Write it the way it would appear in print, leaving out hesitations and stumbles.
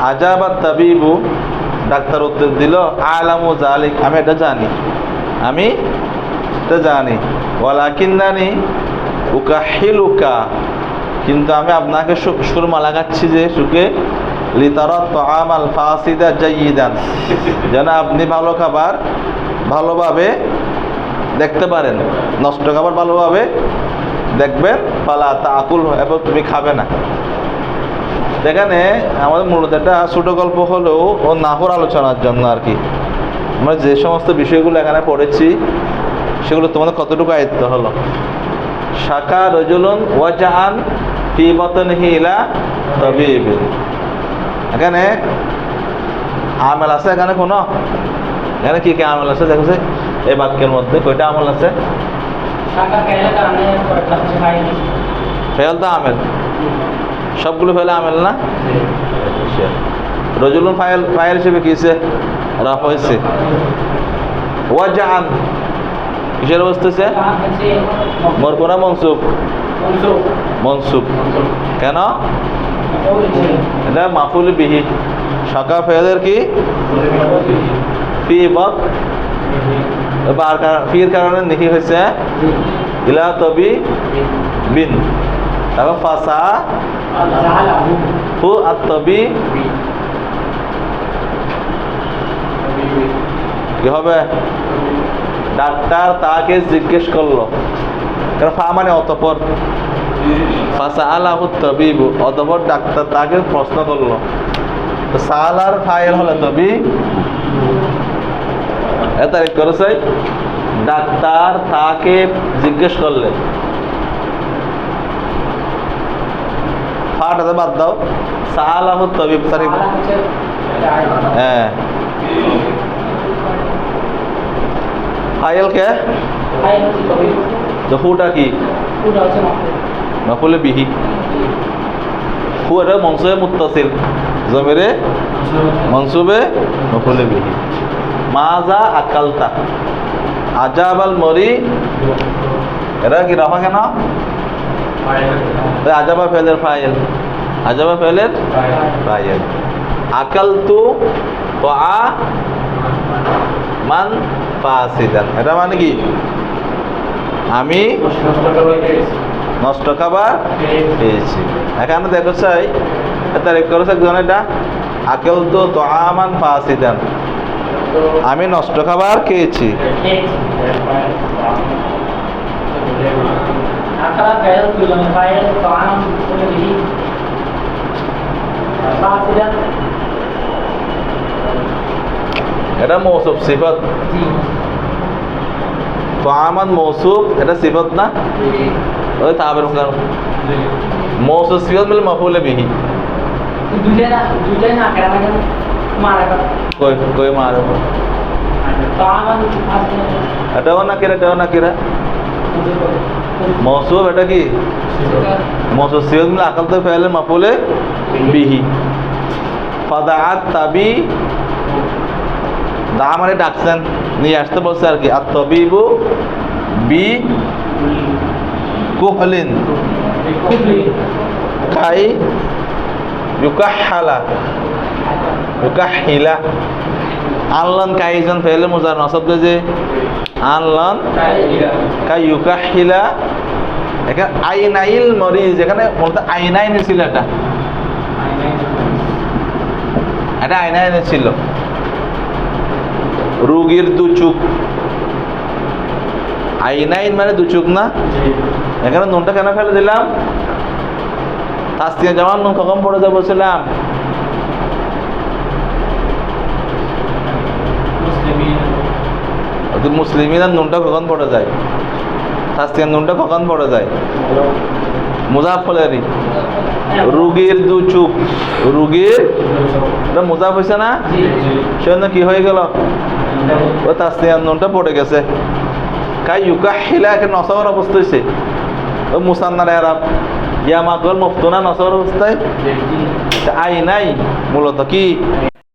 আজাবাত তাবিবু, doctor উত্তর দিল, আলামু জালিক, আমি এটা জানি, ওয়ালাকিন্নানি উকাহিলুকা, কিন্তু আমি আপনাকে সুরমা লাগাচ্ছি যে সুখে, লিতারাত তাআমাল ফাসিদা জাইয়িদান, যেন আপনি ভালো খাবার ভালোভাবে দেখতে পারেন, নষ্ট খাবার ভালোভাবে দেখবেন, ফালা তাকুল, এবার তুমি খাবে না। এখানে আমাদের মূলত একটা ছোট গল্প হলেও ও নাহর আলোচনার জন্য আর কি। আমরা যে সমস্ত বিষয়গুলো এখানে পড়েছি সেগুলো তোমাদের কতটুকু আয়ত্ত হলো। শাকা রজুলুন ওয়াজাআন ফি বাতনিহি ইলা তাবিব, এখানে আমল আছে, এখানে এখানে কি কি আমল আছে দেখো এই বাক্যের মধ্যে কয়টা আমল আছে? ফেল তো আমেল, সবগুলো ফেলে আমেল না? রজুলুন ফাইল হিসেবে কি হয়েছে? রাফ হয়েছে। ওয়াজাআন কিসের অবস্থা? মরফু না মনসুব? মনসুব। কেন? এটা মাফুল বিহি। শাকা ফেলের কি ফি বাত, ফির কারণে নিহি হয়েছে ইলা তবি বিন, তারপর ফাসা হু আত-তবি, কি হবে? ডাক্তার তাকে জিজ্ঞেস করলো, কারণ ফা মানে অতঃপর, ফাসা আলাহু তাবিবু, অতঃপর ডাক্তার তাকে প্রশ্ন করলো, তো সালার ফাইল হলো তবি, এটা করেছে ডাক্তার তাকে জিজ্ঞেস করলেন, ফাটাতে বাদ দাও, সালাহু তাবিব তারিখ, হ্যাঁ ফাইল কে হুটা কি মাফুলে বিহি, হু এটা মনসুবে মুত্তাসিল, জমিরে মনসুবে মাফুলে বিহি। মাজা আকালতা, আজাবাল মরি, এটা কি রাফা কেন? আজাবা ফেলের ফাইল, আজাবা ফেলের ফাইল। আকালতু মান ফাসিদান, এটা মানে কি? আমি নষ্ট খাবার পেয়েছি। এখানে দেখো চাই তারিফ করেছে একজন, এটা আকালতু তাআমান ফাসিদান, আমি নষ্ট খাবার খেয়েছি। এটা মৌসুফ সিফাত, তাআমান মৌসুফ, এটা সিফাত না? ওই তাবের মৌসুফ সিফাত মিল মাফউলে বিহি, দুইটা না কেন মারা কই মারা তাআমান, এটাও না কিরা, এটাও না কিরা মৌসুফ, এটা কি মৌসুফ সিফাত মিল আকাল তো ফাইলে মাফউলে বিহি। ফাদাআত তাবি, দা মানে ডাকছেন, নিয়ে আসতে বলছে আর কি। আত-তাবিবু বি কুহলিন কাই ইউকাহহালা, ইউকাহহিলা, আনলান কাইজন ফেলে মুজার নসব যে আনলান কাই ইউকাহহিলা, এখানে আইনাইল মরিজ, এখানে বলতে আইনাইন ছিল, এটা আইনাইন ছিল, রোগীর দু চোখ, আইনাইন মানে দু চোখ না? এখানে নুনটা কেন ফেলে দিলাম? তাসদিয়া জামান নুন কখন পড়ে যাবো বলছিলাম? মুসলিমিনের নুনটা কখন পড়ে যায়? তাসদিয়ার নুনটা কখন পড়ে যায়? মুজাফ ফলেরই, রোগীর দু চোখ, রোগীর মুজাফ হয়েছে না? সেজন্য কি হয়ে গেল? ও তাসদিয়ার নুনটা পড়ে গেছে। কাই ইউকাহহিলা, এখানে নসবের অবস্থা হয়েছে, ও মুসান্নার এরাব, ইয়া মাদুল মুফতুনা নসবের অবস্থায়, আই নাই মূলত কি